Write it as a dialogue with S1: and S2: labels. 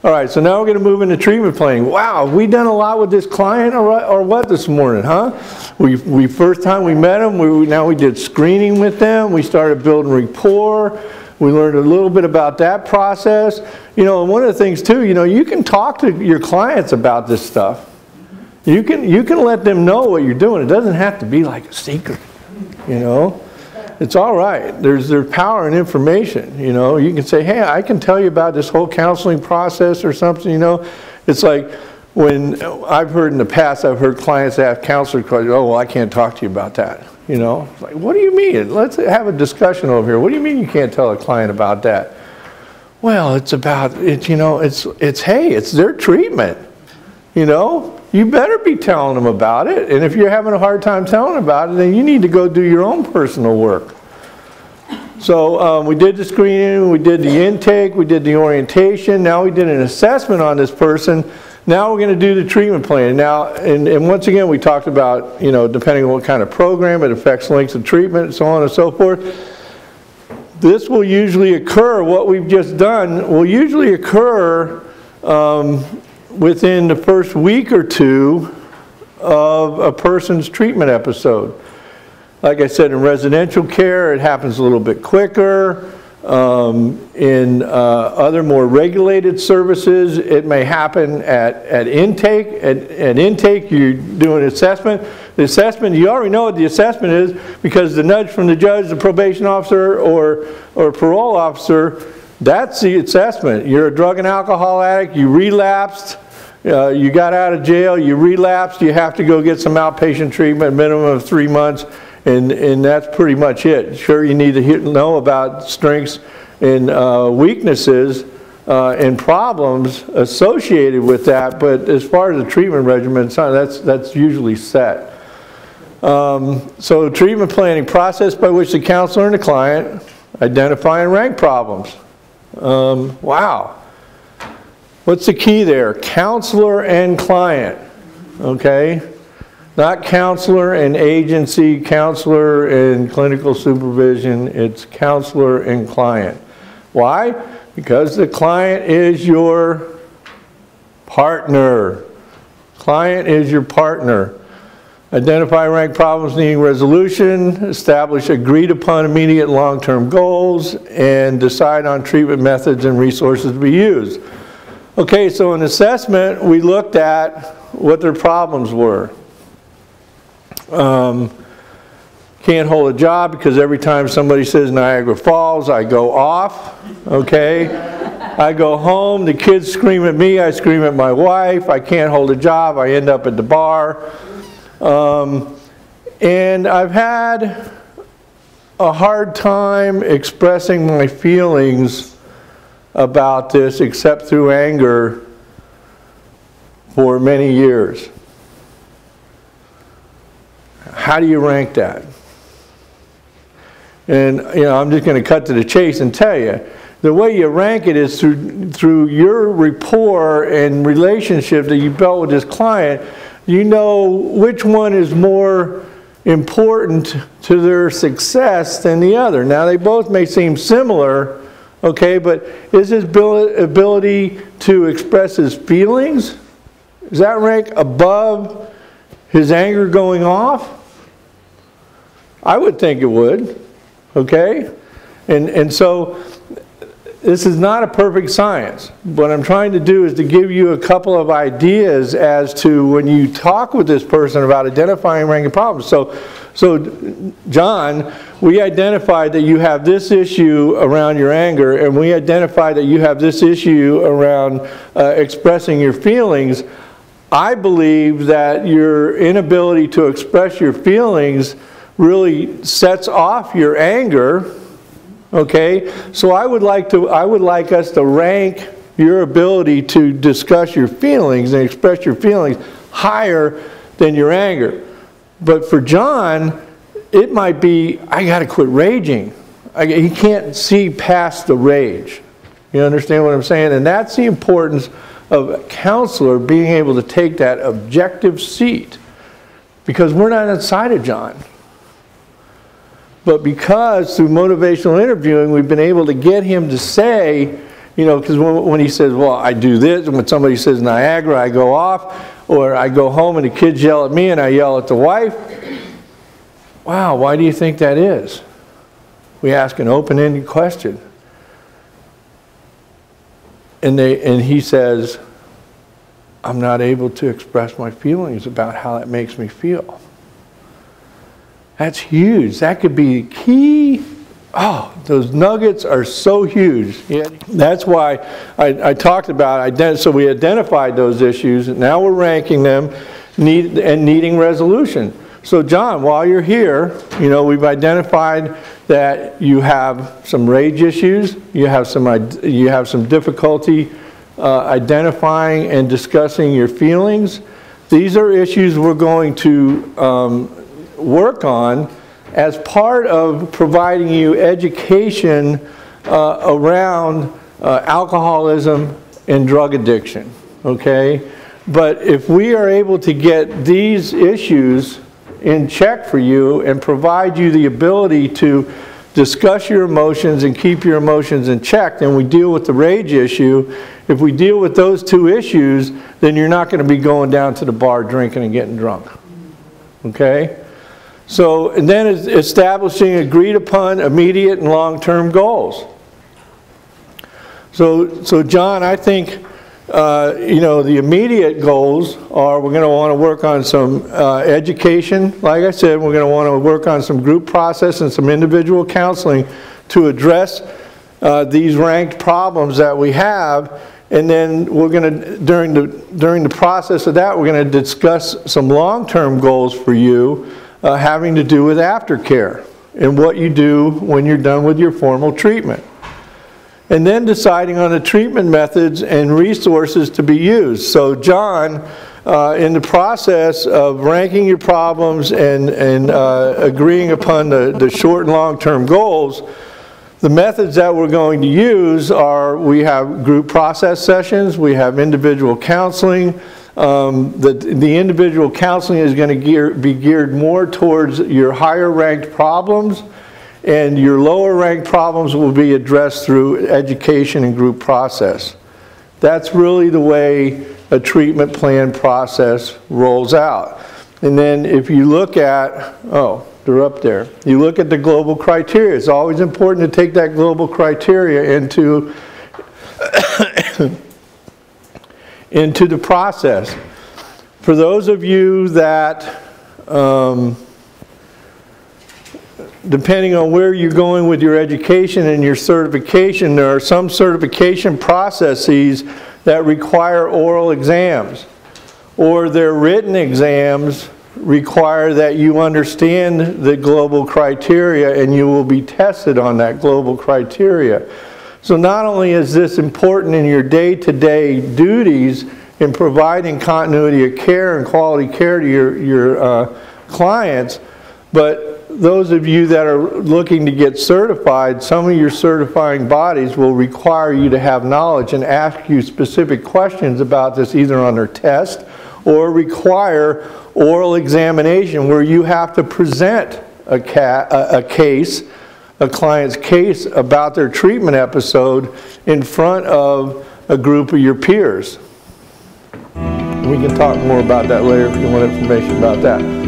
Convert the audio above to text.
S1: All right, so now we're going to move into treatment planning. Wow, have we done a lot with this client or what this morning, huh? We first time we met them, now we did screening with them. We started building rapport. We learned a little bit about that process. You know, and one of the things too, you know, you can talk to your clients about this stuff. You can let them know what you're doing. It doesn't have to be like a secret, you know. It's all right. There's power in information, you know. You can say, hey, I can tell you about this whole counseling process or something, you know. It's like when I've heard in the past, I've heard clients ask counselors, oh, well, I can't talk to you about that, you know. It's like, what do you mean? Let's have a discussion over here. What do you mean you can't tell a client about that? Well, it's about, you know, hey, it's their treatment, you know. You better be telling them about it. And if you're having a hard time telling them about it, then you need to go do your own personal work. So we did the screening, we did the intake, we did the orientation. Now we did an assessment on this person. Now we're going to do the treatment plan. Now, and once again, we talked about, you know, depending on what kind of program, it affects lengths of treatment, and so on and so forth. This will usually occur, what we've just done, will usually occur within the first week or two of a person's treatment episode. Like I said, in residential care, it happens a little bit quicker. In other more regulated services, it may happen at intake. At intake, you do an assessment. The assessment, you already know what the assessment is because the nudge from the judge, the probation officer, or parole officer, that's the assessment. You're a drug and alcohol addict, you relapsed, you got out of jail, you relapsed, you have to go get some outpatient treatment, minimum of 3 months, and that's pretty much it. Sure, you need to know about strengths and weaknesses and problems associated with that, but as far as the treatment regimen, that's usually set. So treatment planning, process by which the counselor and the client identify and rank problems. Wow. What's the key there? Counselor and client, okay? Not counselor and agency, counselor and clinical supervision, it's counselor and client. Why? Because the client is your partner. Client is your partner. Identify and rank problems needing resolution, establish agreed upon immediate long-term goals, and decide on treatment methods and resources to be used. Okay, so in assessment, we looked at what their problems were. Can't hold a job because every time somebody says Niagara Falls, I go off, okay? I go home, the kids scream at me, I scream at my wife, I can't hold a job, I end up at the bar. And I've had a hard time expressing my feelings about this except through anger for many years. How do you rank that? And you know, I'm just going to cut to the chase and tell you, the way you rank it is through your rapport and relationship that you built with this client. You know which one is more important to their success than the other. Now they both may seem similar, okay, but is his ability to express his feelings, does that rank above his anger going off? I would think it would, okay? And so this is not a perfect science. What I'm trying to do is to give you a couple of ideas as to when you talk with this person about identifying and ranking problems. So John, we identified that you have this issue around your anger, and we identified that you have this issue around expressing your feelings. I believe that your inability to express your feelings really sets off your anger. Okay, so I would like us to rank your ability to discuss your feelings and express your feelings higher than your anger. But for John, it might be, I got to quit raging. He can't see past the rage. You understand what I'm saying? And that's the importance of a counselor being able to take that objective seat, because we're not inside of John. But because through motivational interviewing we've been able to get him to say, You know, because when he says, well, I do this, and when somebody says Niagara, I go off, or I go home and the kids yell at me and I yell at the wife. Wow, why do you think that is? We ask an open-ended question. And he says, I'm not able to express my feelings about how that makes me feel. That's huge. That could be key. Oh, those nuggets are so huge. Yeah. That's why I talked about, so we identified those issues, and now we're ranking them and needing resolution. So John, while you're here, you know, we've identified that you have some rage issues, you have some difficulty identifying and discussing your feelings. These are issues we're going to work on as part of providing you education around alcoholism and drug addiction, okay? But if we are able to get these issues in check for you and provide you the ability to discuss your emotions and keep your emotions in check, then we deal with the rage issue. If we deal with those two issues, then you're not going to be going down to the bar drinking and getting drunk, okay? So, and then establishing agreed upon immediate and long-term goals. So John, I think, you know, the immediate goals are we're going to want to work on some education. Like I said, we're going to want to work on some group process and some individual counseling to address these ranked problems that we have. And then we're going to, during the process of that, we're going to discuss some long-term goals for you having to do with aftercare and what you do when you're done with your formal treatment. And then deciding on the treatment methods and resources to be used. So John, in the process of ranking your problems and agreeing upon the short and long-term goals, the methods that we're going to use are, we have group process sessions, we have individual counseling. The individual counseling is going to be geared more towards your higher ranked problems, and your lower ranked problems will be addressed through education and group process. That's really the way a treatment plan process rolls out. And then if you look at, oh, they're up there. You look at the global criteria. It's always important to take that global criteria into into the process. For those of you that, depending on where you're going with your education and your certification, there are some certification processes that require oral exams, or their written exams require that you understand the global criteria and you will be tested on that global criteria. So not only is this important in your day-to-day duties in providing continuity of care and quality care to your clients, but those of you that are looking to get certified, some of your certifying bodies will require you to have knowledge and ask you specific questions about this either on their test or require oral examination where you have to present a client's case about their treatment episode in front of a group of your peers. We can talk more about that later if you want information about that.